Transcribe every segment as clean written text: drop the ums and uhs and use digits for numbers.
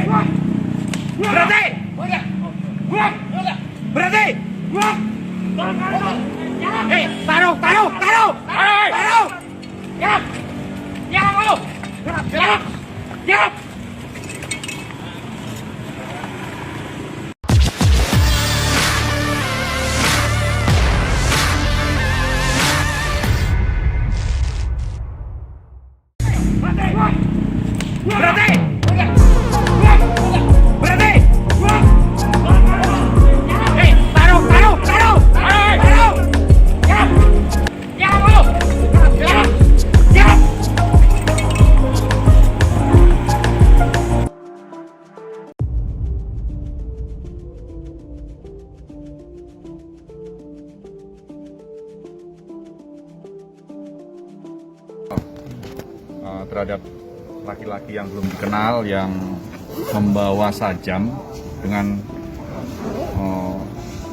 Berhenti! Berhenti! Hei, taruh! Berhenti! Berhenti! Hei, taruh! Terhadap laki-laki yang belum dikenal yang membawa sajam dengan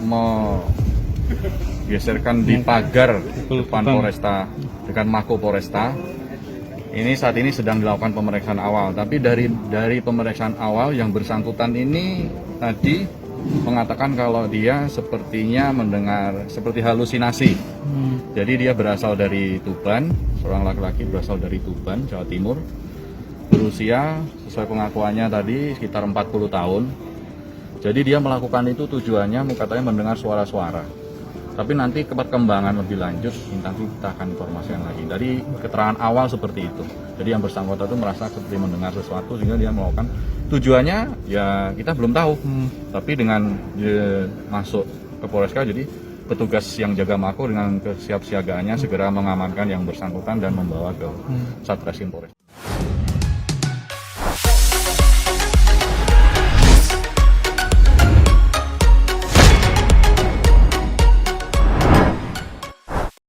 menggeserkan di pagar depan Polresta dengan Mako Polresta. Ini saat ini sedang dilakukan pemeriksaan awal, tapi dari pemeriksaan awal yang bersangkutan ini tadi mengatakan kalau dia sepertinya mendengar seperti halusinasi. Jadi dia berasal dari Tuban, seorang laki-laki berasal dari Tuban, Jawa Timur. Berusia sesuai pengakuannya tadi sekitar 40 tahun. Jadi dia melakukan itu tujuannya katanya mendengar suara-suara. Tapi nanti perkembangan lebih lanjut nanti kita akan informasikan lagi. Dari keterangan awal seperti itu. Jadi yang bersangkutan itu merasa seperti mendengar sesuatu sehingga dia melakukan tujuannya ya kita belum tahu. Tapi dengan dia masuk ke Polresta jadi petugas yang jaga Mako dengan kesiapsiagaannya segera mengamankan yang bersangkutan dan membawa ke Satreskrim Polres.